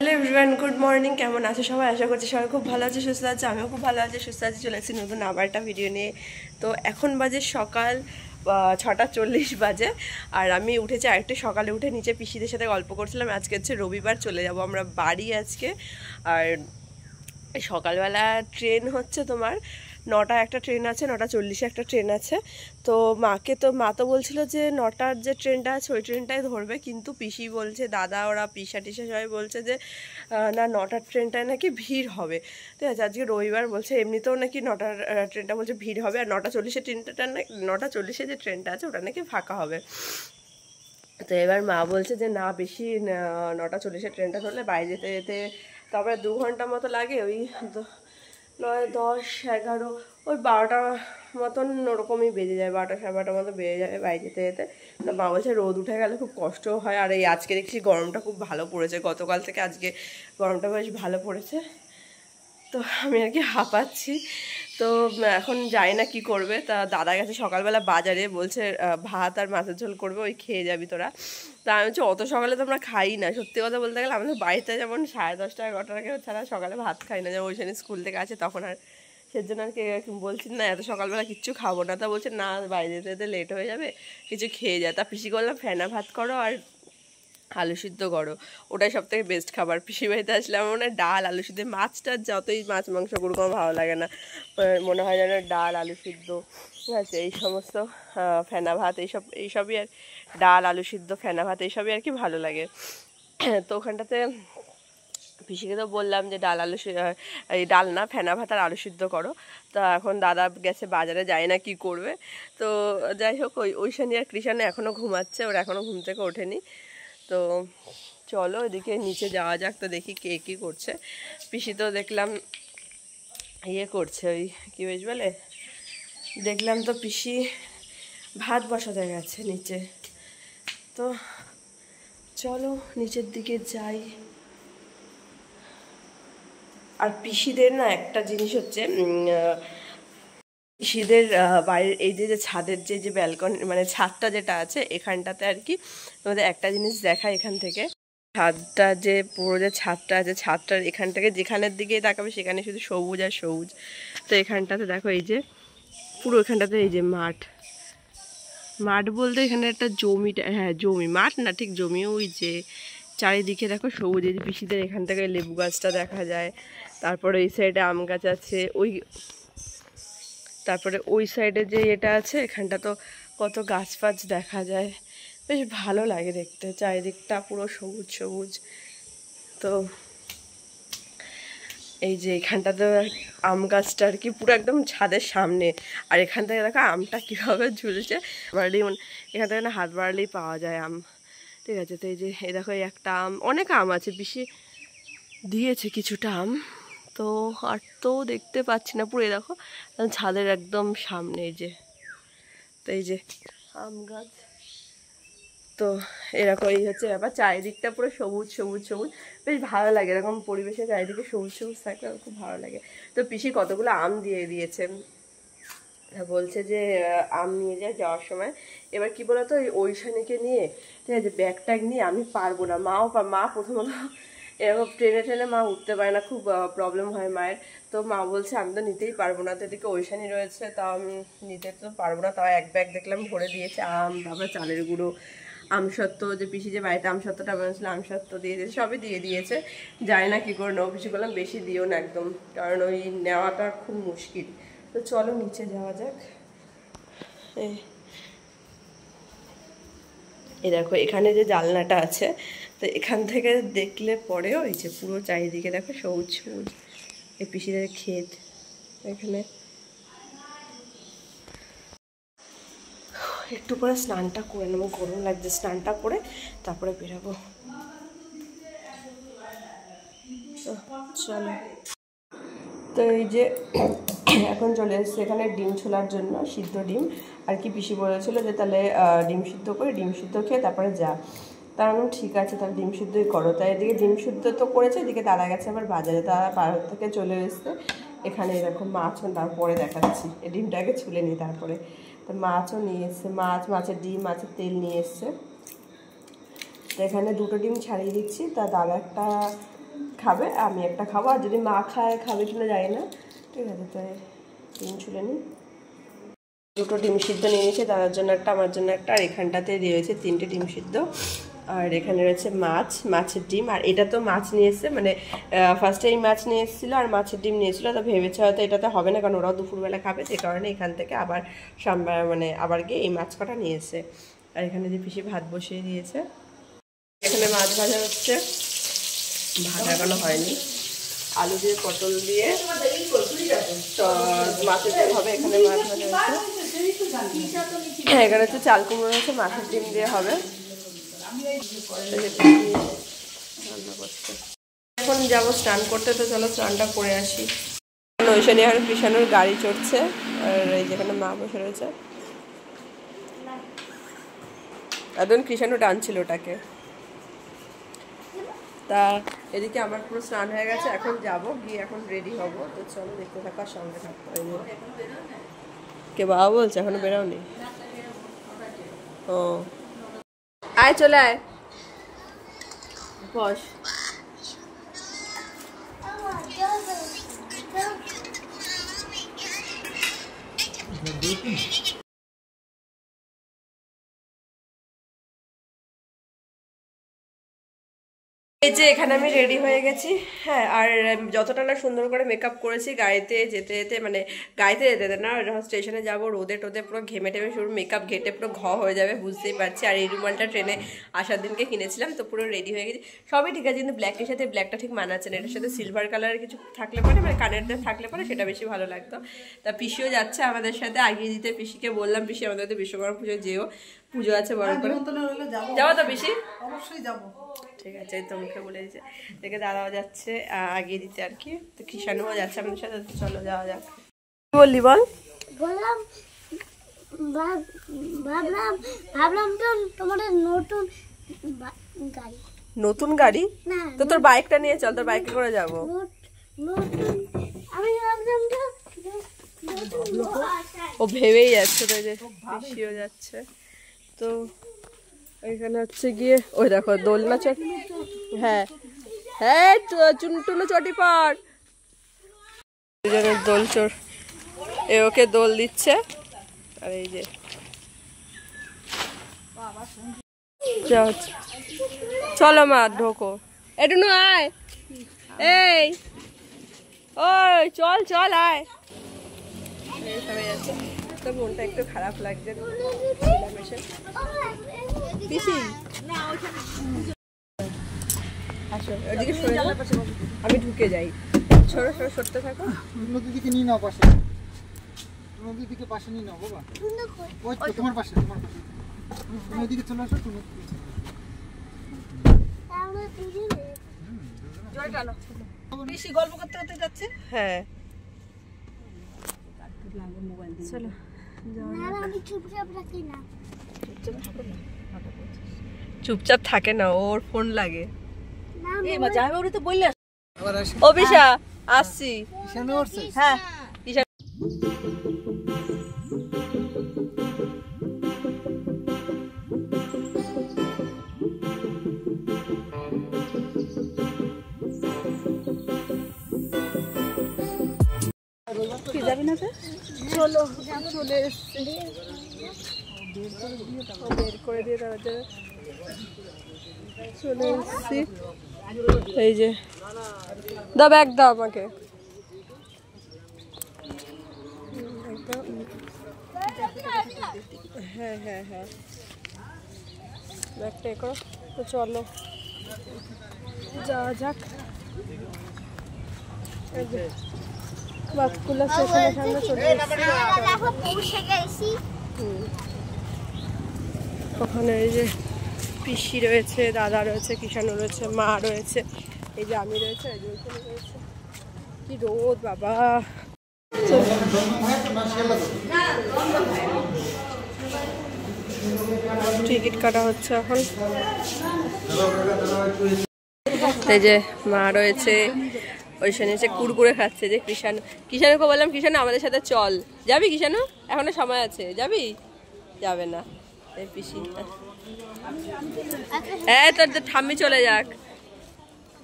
Hello everyone, good morning. কেমন আছো সবাই? আশা করছি সবাই খুব ভালো আছে, সুস্থ আছে। আমিও খুব ভালো আছি, সুস্থ আছি। চলে এসেছি নতুন আবার একটা ভিডিও নিয়ে। তো এখন বাজে সকাল 6:40 বাজে, আর আমি উঠেছি আরেকটু সকালে। উঠে নিচে পিসিদের সাথে গল্প করছিলাম। আজকে হচ্ছে রবিবার, চলে যাব আমরা বাড়ি আজকে। আর সকালবেলা ট্রেন হচ্ছে তোমার 9টায় একটা ট্রেন আছে, 9:40-এ একটা ট্রেন আছে। তো মা তো বলছিল যে 9টার যে ট্রেনটা আছে ওই ট্রেনটাই ধরবে, কিন্তু পিসি বলছে, দাদা ওরা পিসা টিসা সবাই বলছে যে না, 9টার ট্রেনটায় নাকি ভিড় হবে। ঠিক আছে, আজকে রবিবার বলছে, এমনিতেও নাকি 9টার ট্রেনটা বলছে ভিড় হবে, আর 9:40-এর ট্রেনটা 9:40-এ যে ট্রেনটা আছে ওটা নাকি ফাঁকা হবে। তো এবার মা বলছে যে না, বেশি 9:40-এর ট্রেনটা ধরলে বাইরে যেতে যেতে তারপরে 2 ঘন্টা মতো লাগে। ওই 9, 10, 11, ওই 12টা মতন ওরকমই বেজে যায়, 12টা, 12:30 মতো বেজে যাবে বাইরে যেতে যেতে। তো মা বলছে রোদ উঠে গেলে খুব কষ্টও হয়। আর এই আজকে দেখছি গরমটা খুব ভালো পড়েছে, গতকাল থেকে আজকে গরমটা বেশ ভালো পড়েছে। তো আমি আর কি হাঁপাচ্ছি। তো এখন যাই না কি করবে। তা দাদা গেছে সকালবেলা বাজারে, বলছে ভাত আর মাছের ঝোল করবে, ওই খেয়ে যাবি তোরা। তা আমি হচ্ছে অত সকালে তো আমরা খাই না, সত্যি কথা বলতে গেলে। আমাদের বাড়িতে যেমন 10:30, 11টার আগে ছাড়া সকালে ভাত খাই না, যেমন ওই জন্য স্কুল থেকে আছে তখন। আর সেজন্য আর কি বলছি না, এত সকালবেলা কিচ্ছু খাবো না। তা বলছে না, বাইরে যেতে যেতে লেট হয়ে যাবে, কিছু খেয়ে যায়। তা পিসি করলাম ফেনা ভাত করো আর আলু সিদ্ধ করো, ওটাই সব থেকে বেস্ট খাবার। পিসি বাড়িতে আসলে আমার মনে হয় ডাল আলু সিদ্ধ, মাছটা যতই মাছ মাংস করুক আমার ভালো লাগে না, মনে হয় যেন ডাল আলু সিদ্ধ, ঠিক আছে, এই সমস্ত ফেনা ভাত এইসবই আর ডাল আলু সিদ্ধ ফেনা ভাত এইসবই আর কি ভালো লাগে। তো ওখানটাতে পিসিকে তো বললাম যে এই ডাল না, ফেনা ভাত আর আলু সিদ্ধ করো। তা এখন দাদা গেছে বাজারে, যায় না কি করবে। তো যাই হোক, ওইশানি আর কৃষানে এখনও ঘুমাচ্ছে, ওরা এখনও ঘুম থেকে ওঠেনি। তো চলো এদিকে নিচে যাওয়া যাক। তো দেখি কে কী করছে। পিসি তো দেখলাম ইয়ে করছে, ওই কী বেশ বলে, দেখলাম তো পিসি ভাত বসাতে গেছে নিচে। তো চলো নিচের দিকে যাই। আর পিসিদের না একটা জিনিস হচ্ছে, পিসিদের বাড়ির এই যে ছাদের যে ব্যালকনি, মানে ছাদটা যেটা আছে এখানটাতে আর কি, তোমাদের একটা জিনিস দেখায় এখান থেকে। ছাদটা যে পুরো যে ছাদটা আছে, ছাদটার এখান থেকে যেখানের দিকে তাকাবে সেখানে শুধু সবুজ আর সবুজ। তো এখানটাতে দেখো, এই যে পুরো এখানটাতে এই যে মাঠ বলতে এখানে একটা জমিটা, হ্যাঁ জমি, মাঠ না ঠিক জমি, ওই যে চারিদিকে দেখো সবুজ। এই যে পিসিদের এখান থেকে লেবু গাছটা দেখা যায়, তারপরে এই সাইডে আম গাছ আছে, তারপরে ওই সাইডে যে এটা আছে এখানটা তো কত গাছ ফাছ দেখা যায়, বেশ ভালো লাগে দেখতে, চারিদিকটা পুরো সবুজ সবুজ। তো এই যে এখানটাতে আম গাছটা আর কি পুরো একদম ছাদের সামনে, আর এখান থেকে দেখো আমটা কীভাবে ঝুলছে, বাড়লেই এখান থেকে না হাত বাড়ালেই পাওয়া যায় আম, ঠিক আছে। তো এই দেখো, এই একটা আম, অনেক আম আছে, বেশি দিয়েছে কিছুটা আম। তো আর তো দেখতে পাচ্ছি না পুরো, দেখো ছাদের একদম সামনে এই যে, তো এই যে আম গাছ। তো এরকম এই হচ্ছে ব্যাপার, চারিদিকটা পুরো সবুজ সবুজ সবুজ, বেশ ভালো লাগে এরকম পরিবেশে চারিদিকে সবুজ সবুজ থাকলে খুব ভালো লাগে। তো পিসি কতগুলো আম দিয়ে দিয়েছে, বলছে যে আম নিয়ে যায় যাওয়ার সময়। এবার কি বলতো, ওই শানিকে নিয়ে, ঠিক আছে, ব্যাগ ট্যাগ নিয়ে আমি পারবো না। মা প্রথমত এরকম ট্রেনে মা উঠতে পারে না, খুব প্রবলেম হয় মায়ের। তো মা বলছে আমি তো নিতেই পারবো না। তো এদিকে ওইশানি রয়েছে, তাও আমি নিতে তো পারবো না। তাও এক ব্যাগ দেখলাম ভরে দিয়েছে আম, তারপরে চালের গুঁড়ো, আমসত্ত্ব, যে পিসি যে বাড়িতে আমসত্ত্বটা বানিয়েছিল আমসত্ত্ব দিয়ে দিয়েছে, সবই দিয়ে দিয়েছে। যায় না কি করে নেবো, পিসি বললাম বেশি দিও না একদম, কারণ ওই নেওয়াটা খুব মুশকিল। তো চলো নিচে যাওয়া যাক। এই দেখো এখানে যে জানলাটা আছে, তো এখান থেকে দেখলে পরেও এই যে পুরো চারিদিকে দেখো সবুজ সবুজ, এই পিসিদের ক্ষেত। এখানে একটু পরে স্নানটা করে নেবো, গরম লাগছে, স্নানটা করে তারপরে বেরাবো। তো চলো, তো এই যে এখন চলে এসছে এখানে ডিম ছোলার জন্য, সিদ্ধ ডিম আর কি। পিসি বলেছিল যে তাহলে ডিম সিদ্ধ করে ডিম সিদ্ধ খেয়ে তারপরে যা। তার আমি ঠিক আছে, তাহলে ডিম সিদ্ধই করো। তাই এদিকে ডিম সিদ্ধ তো করেছে, এদিকে দাদা গেছে আবার বাজারে, তারা বাজার থেকে চলে এসছে। এখানে এরকম মাছও তারপরে দেখাচ্ছি, এই ডিমটাকে ছুলে নিই তারপরে। তো মাছও নিয়ে এসছে, মাছের ডিম, মাছের তেল নিয়ে এসছে। তো এখানে 2টো ডিম ছাড়িয়ে দিচ্ছি। তা দাদা একটা খাবে, আমি একটা খাবো, আর যদি মা খাবে কিনা জানি না। ঠিক আছে, তো ডিম ছুলে নিই। দুটো ডিম সিদ্ধ নিয়ে নিয়েছে, দাদার জন্য একটা, আমার জন্য একটা, আর এখানটাতে দিয়েছে 3টে ডিম সিদ্ধ। আর এখানে রয়েছে মাছের ডিম। আর এটা তো মাছ নিয়ে এসছে, মানে ফার্স্টে এই মাছ নিয়ে এসেছিলো আর মাছের ডিম নিয়েছিল, তো ভেবেছে হয়তো এটাতে হবে না, কারণ ওরাও দুপুরবেলা খাবে, সেই কারণে এখান থেকে আবার আবার গিয়ে এই মাছ কটা নিয়ে এসে। আর এখানে যে পিসি ভাত বসিয়ে দিয়েছে, এখানে মাছ ভাজা হচ্ছে, ভাত এখনো হয়নি। আলু দিয়ে পটল দিয়ে মাছের ডিম হবে, এখানে মাছ ভাজা হচ্ছে। এখানে হচ্ছে চাল কুমড়ো হচ্ছে, মাছের ডিম দিয়ে হবে। এখন যাবো স্নান করতে, তো চলো স্নানটা করে আসি। ঐশানী আর কৃষাণুর গাড়ি চড়ছে, আর এই যেখানে মা বসে রয়েছে, একদম কৃষাণু টানছিল ওটাকে। তা এদিকে আমার পুরো স্নান হয়ে গেছে, এখন যাব, গিয়ে এখন রেডি হব। তো চলো দেখতে থাকার সঙ্গে থাকতে। কে বাবা বলছে এখনো বেরোনি? ও আয়, চলে আয়, বস। এই যে এখানে আমি রেডি হয়ে গেছি। হ্যাঁ, আর যতটা না সুন্দর করে মেকআপ করেছি, গাড়িতে যেতে যেতে, মানে গাড়িতে যেতে না, যখন স্টেশনে যাবো রোদে টোদে পুরো ঘেমে টেমে শুরু, মেকআপ ঘেটে পুরো হয়ে যাবে, বুঝতেই পারছি। আর এই রুমালটা ট্রেনে আসার দিনকে কিনেছিলাম, তো পুরো রেডি হয়ে গেছি, সবই ঠিক আছে, কিন্তু ব্ল্যাকের সাথে ব্ল্যাকটা ঠিক মানাচ্ছে না, এটার সাথে সিলভার কালারের কিছু থাকলে পরে, মানে কানের থাকলে পরে সেটা বেশি ভালো লাগতো। তা পিসিও যাচ্ছে আমাদের সাথে আগিয়ে দিতে। পিসিকে বললাম, পিসি আমাদের তো বিশ্বকর্মা পুজো যেও, পুজো আছে বড় করে, যাবো তো পিসি? অবশ্যই যাবো। ঠিক আছে, এই তো মুখে বলে দিচ্ছে। দেখে দাদাও যাচ্ছে আগিয়ে দিতে আর কি, তো কৃষাণুও যাচ্ছে আমাদের সাথে। চলো যাওয়া যাক। কি বললি বল? বললাম ভাবলাম তো তোমাদের নতুন গাড়ি। নতুন গাড়ি? তো তোর বাইকটা নিয়ে চল, তোর বাইকে করে যাবো। আমি ভাবলাম ও ভেবেই যাচ্ছে, তো যে পিসিও যাচ্ছে। তো এখানে হচ্ছে গিয়ে ওই দেখো দোলনা চট, হ্যাঁ হ্যাঁ টুনটুনো চটি পার, দোল চোর, এ ওকে দোল দিচ্ছে। আর এই যে চলো মা ঢোকো, একটু আয়, এই ওই চল চল আয়। সবাই যাচ্ছে, তো মনটা একটু খারাপ লাগছে। পিসি আসো, ওদিকে সরে যাও, আমি ঢুকে যাই। সরো সরো, সরতে থাকো। নদীদিকে নিয়ে নাও পাশে, নদীদিকে পাশে নিয়ে নাও বাবা, ওই তো তোমার পাশে, তোমার পাশে। তুমি ওইদিকে চলে আসো, তুমি পিসি গল্প করতে করতে যাচ্ছে। হ্যাঁ চলো, চুপচাপ থাকে না, ওর ফোন লাগে। ও বিশা আসছি। হ্যাঁ যাবি না? চলো, চলে এসছি, বের করে দিয়ে তারপরে চলে এসছি। এই যে দাও, ব্যাগ দাও আমাকে। হ্যাঁ হ্যাঁ হ্যাঁ, ব্যাগটা এ করো। তো চলো যাওয়া যাক। বাতকুলা স্টেশনের সামনে চলে এসেছি। ওখানে এই যে পিসি রয়েছে, দাদা রয়েছে, কৃষাণু রয়েছে, মা রয়েছে, এই যে আমি রয়েছে, এই যে ওইখানে রয়েছে। কি রোদ বাবা। টিকিট কাটা হচ্ছে এখন। এই যে মা রয়েছে, ওইখানে এসে কুড়কুড়ে খাচ্ছে। যে কৃষাণুকে বললাম, কৃষাণু আমাদের সাথে চল, যাবি কৃষাণু? এখনো সময় আছে, যাবি? যাবে না। এই পিসি, হ্যাঁ তোর ঠাম্মি চলে যাক,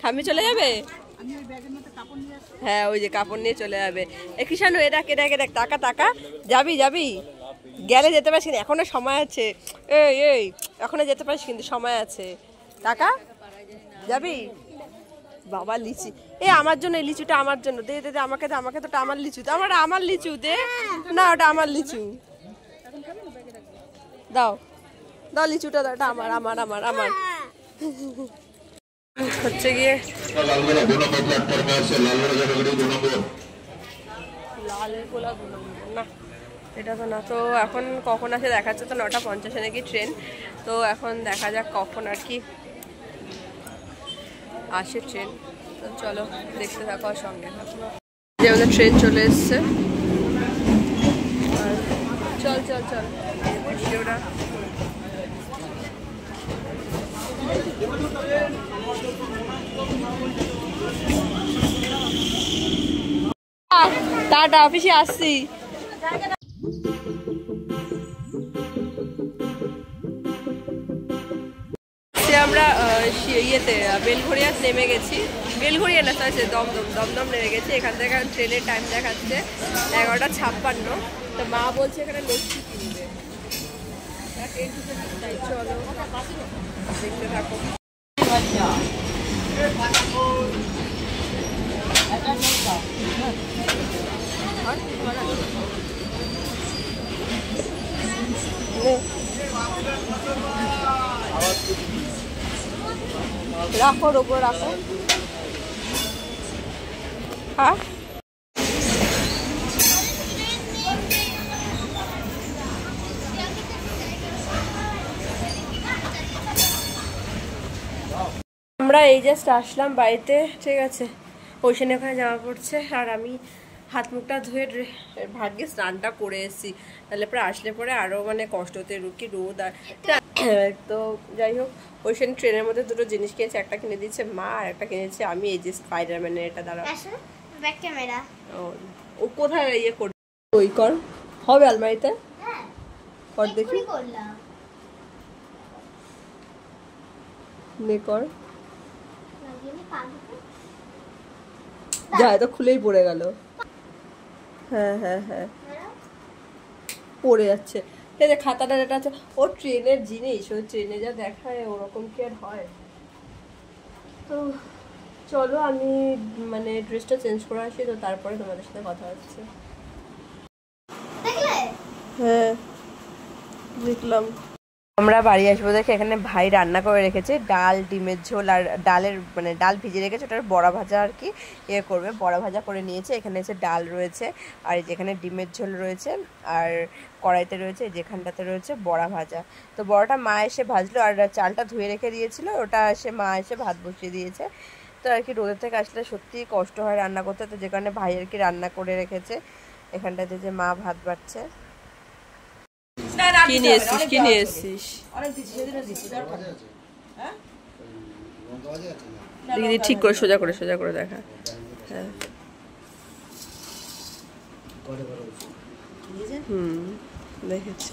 ঠাম্মি চলে যাবে। আমি ওই ব্যাগের মধ্যে কাপড় নিয়ে আসি। হ্যাঁ ওই যে কাপড় নিয়ে চলে যাবে। এ কৃষাণু এটা দেখ টাকা টাকা যাবি গেলে যেতে পারিস কিন্তু এখনো সময় আছে। এই এখনো যেতে পারিস কিন্তু সময় আছে। টাকা যাবি বাবা লিচি আমার জন্য, এই লিচুটা আমার জন্য দে দে আমাকে দে, আমাকে তো আমার লিচু দে, আমার লিচু দে না, ওটা আমার লিচু দাও দাও লিচুটা দাও, এটা আমার আমার আমার আমার হচ্ছে গিয়ে লালের গোলা না এটা তো না। তো এখন কখন আসে দেখাচ্ছে, তো 9:50 নাকি ট্রেন। তো এখন দেখা যাক কখন আর কি আসে ট্রেন। তো চলো দেখতে থাকো আর সঙ্গে থাকো। যে আমাদের ট্রেন চলে এসছে, চল চল চল ভিডিওটা টাটা, অফিসে আসছি। আমরা ইয়েতে বেলঘড়িয়া নেমে গেছি, বেলঘড়িয়া না স্যার দমদম নেমে গেছি। এখান থেকে ট্রেনের টাইম দেখাচ্ছে 11:56। তো মা বলছে এখানে লস্যি কিনবে। চলো দেখতে থাকো। রাখো রোগো রাখো। হ্যাঁ আমরা এই জাস্ট আসলাম বাড়িতে, ঠিক আছে। ওইখানে ওখানে জামা পড়ছে আর আমি হাত মুখটা ধুয়ে ভাগ্যে স্নানটা করে এসেছি, তাহলে পরে আসলে পরে আরও মানে কষ্ট হতে রুকি রোদ আর। তো যাই হোক ওইখানে ট্রেনের মধ্যে দুটো জিনিস কিনেছে, একটা কিনে দিয়েছে মা আর একটা কিনেছে আমি। এই যে স্পাইডারম্যানের এটা দ্বারা ব্যাক ক্যামেরা ও কোথায় ইয়ে কর ওই কর হবে আলমারিতে কর দেখি নে কর। যা তো খুলেই পড়ে গেল। হ্যাঁ হ্যাঁ হ্যাঁ পড়ে যাচ্ছে। এই যে খাতাটা যেটা আছে ও ট্রেনের জিনিস, ওই ট্রেনে যা দেখায় ওরকম কি আর হয়। তো চলো আমি মানে ড্রেসটা চেঞ্জ করে আসি, তো তারপরে তোমাদের সাথে কথা হচ্ছে। হ্যাঁ দেখলাম। আমরা বাড়ি আসবো দেখে এখানে ভাই রান্না করে রেখেছে ডাল, ডিমের ঝোল আর ডালের মানে ডাল ভিজে রেখেছে, ওটার বড়া ভাজা আর কি ইয়ে করবে, বড়া ভাজা করে নিয়েছে। এখানে এসে ডাল রয়েছে আর যেখানে ডিমের ঝোল রয়েছে আর কড়াইতে রয়েছে, যেখানটাতে রয়েছে বড়া ভাজা। তো বড়াটা মা এসে ভাজলো আর চালটা ধুয়ে রেখে দিয়েছিল, ওটা এসে মা এসে ভাত বসিয়ে দিয়েছে। তো আর কি রোদের থেকে আসলে সত্যি কষ্ট হয় রান্না করতে, তো যে কারণে ভাই আর কি রান্না করে রেখেছে। এখানটাতে যে মা ভাত বাড়ছে। কি নিয়ে এসছিস কি নিয়ে এসছিস দিদি ঠিক করে সোজা করে দেখা। হ্যাঁ দেখেছি।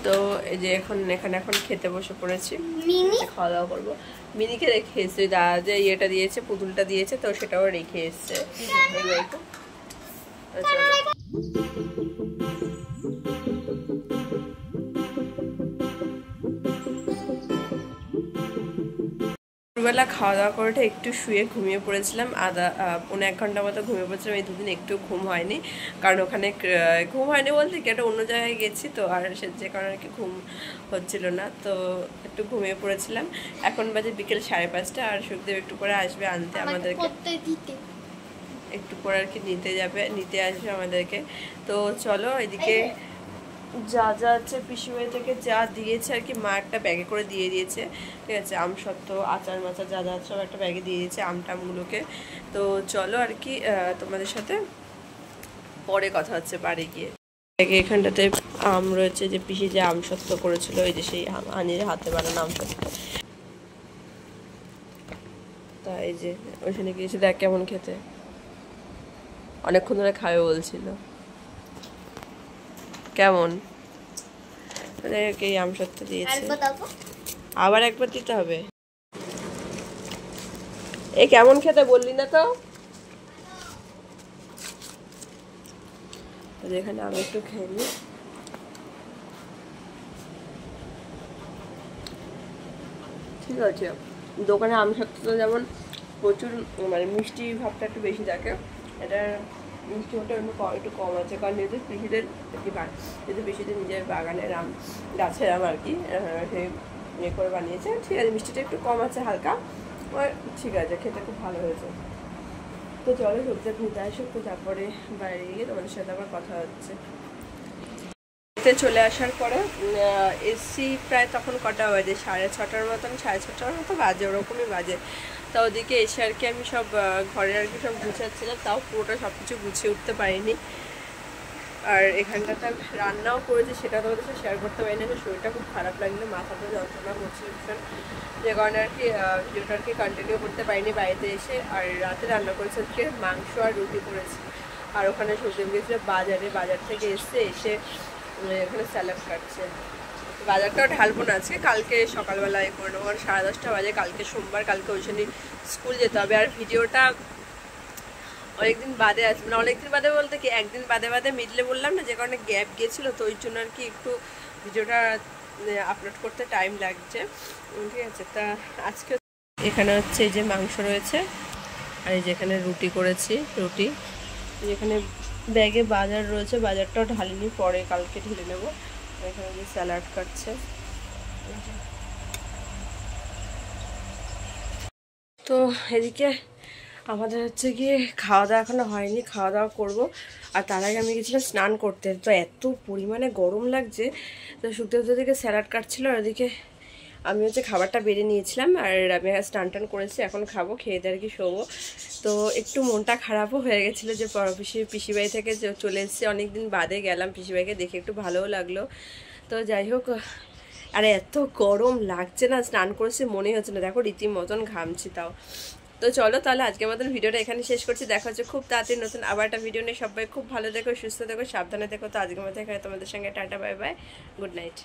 তো এই যে এখানে এখন খেতে বসে পড়েছি, খাওয়া দাওয়া করবো। মিনিকে রেখে এসছি, দাদা যে ইয়েটা দিয়েছে পুতুলটা দিয়েছে তো সেটাও রেখে এসছে। দুপুরবেলা খাওয়া দাওয়া করে একটু শুয়ে ঘুমিয়ে পড়েছিলাম, 1 ঘন্টা মতো ঘুমিয়ে পড়েছিলাম। এই দুদিন একটু ঘুম হয়নি, কারণ ওখানে ঘুম হয়নি বলতে কি একটা অন্য জায়গায় গেছি তো, আর যে কারণে আর কি ঘুম হচ্ছিল না, তো একটু ঘুমিয়ে পড়েছিলাম। এখন বাজে বিকেল 5:30 আর সুখদেব একটু পরে আসবে আনতে আমাদেরকে, একটু পরে আর কি নিতে আসবে আমাদেরকে। তো চলো এদিকে যা যা আছে পিসিবাড়ি থেকে যা দিয়েছে আর কি মা একটা ব্যাগে করে দিয়ে দিয়েছে, ঠিক আছে। আমসত্ত্ব আচার মাচার যা যা সব একটা ব্যাগে দিয়ে দিয়েছে আমটামগুলোকে। তো চলো আর কি তোমাদের সাথে পরে কথা হচ্ছে বাড়ি গিয়ে। এখানটাতে আম রয়েছে, যে পিসি যে আমসত্ত্ব করেছিল ওই যে সেই আনির হাতে বানানো আমসত্ত্ব। তাই এই যে ওইখানে গিয়েছে, দেখ কেমন খেতে, অনেকক্ষণ ধরে খাবে বলছিল। কেমন এই আমসত্ত্ব দিয়েছে, আবার একবার দিতে হবে। এই কেমন খেতে বললি না তো? এখানে আমি একটু খেয়ে নিই। ঠিক আছে, দোকানে আম সত্ত্ব যেমন প্রচুর মানে মিষ্টি ভাবটা একটু বেশি থাকে, এটা মিষ্টি ভাবটা একটু কম আছে, কারণ যেহেতু পিসিদের যেহেতু পিসিদের নিজের বাগানের আম, গাছের আম আর কি, সেই ইয়ে করে বানিয়েছে। ঠিক আছে, মিষ্টিটা একটু কম আছে হালকা, ঠিক আছে, খেতে খুব ভালো হয়েছে। তো চলো সবজি নিতে আসুক, তো তারপরে বাইরে গিয়ে তোমাদের সাথে আবার কথা হচ্ছে। চলে আসার পরে এসছি প্রায় তখন কটা বাজে, 6:30 মতন, 6:30 মতো বাজে, ওরকমই বাজে। তা ওদিকে এসে আর কি আমি সব ঘরের আর কি সব গুছাচ্ছিলাম, তাও পুরোটা সব কিছু গুছিয়ে উঠতে পারিনি। আর এখানটাতে রান্নাও করেছি, সেটা তোমাদের সাথে শেয়ার করতে পারিনি, শরীরটা খুব খারাপ লাগলো, মাথাটা যন্ত্রণা করছে ভীষণ, যে কারণে আর কি ভিডিওটা আর কি কন্টিনিউ করতে পারিনি বাড়িতে এসে। আর রাতে রান্না করেছি আজকে মাংস আর রুটি করেছি। আর ওখানে সবজি গেছিলো বাজারে, বাজার থেকে এসে এখানে স্যালাড কাটছে। বাজারটাও ঢালবো না আজকে, কালকে সকালবেলায় করে নেবো, 10:30 বাজে, কালকে সোমবার, কালকে ওই জন্যই স্কুল যেতে হবে। আর ভিডিওটা অনেকদিন বাদে আছে, মানে অনেকদিন বাদে বলতে কি একদিন বাদে বাদে মিডলে বললাম না, যে কারণে গ্যাপ গিয়েছিলো, তো ওই জন্য আর কি একটু ভিডিওটা আপলোড করতে টাইম লাগছে। ঠিক আছে, তা আজকে এখানে হচ্ছে এই যে মাংস রয়েছে, আর এই যে এখানে রুটি করেছি, রুটি যেখানে ব্যাগে বাজার রয়েছে, বাজারটাও ঢালিনি, পরে কালকে ঢেলে নেবো। এখানে যে স্যালাড কাটছে। তো এদিকে আমাদের হচ্ছে গিয়ে খাওয়া দাওয়া এখনো হয়নি, খাওয়া দাওয়া করবো। আর তার আগে আমি গেছিলাম স্নান করতে, তো এত পরিমাণে গরম লাগছে, তো শুক্তো দিকে স্যালাড কাটছিল, আর ওদিকে আমি হচ্ছে খাবারটা বেড়ে নিয়েছিলাম, আর আমি স্নান টান করেছি, এখন খাবো, খেয়ে দিয়ে আর কি শোবো। তো একটু মনটা খারাপও হয়ে গেছিলো যে পিসিবাড়ি থেকে চলে এসেছি, অনেকদিন বাদে গেলাম পিসিবাড়িকে দেখে, একটু ভালোও লাগলো। তো যাই হোক, আর এত গরম লাগছে না, স্নান করেছি মনেই হচ্ছে না, দেখো রীতিমতন ঘামছি তাও। তো চলো তাহলে আজকের মতন ভিডিওটা এখানে শেষ করছি, দেখা হচ্ছে খুব তাড়াতাড়ি নতুন আবার একটা ভিডিও নিয়ে। সবাই খুব ভালো থেকো, সুস্থ থেকো, সাবধানে থেকো। তো আজকের মতো এখানে তোমাদের সঙ্গে tata, bye bye, good night.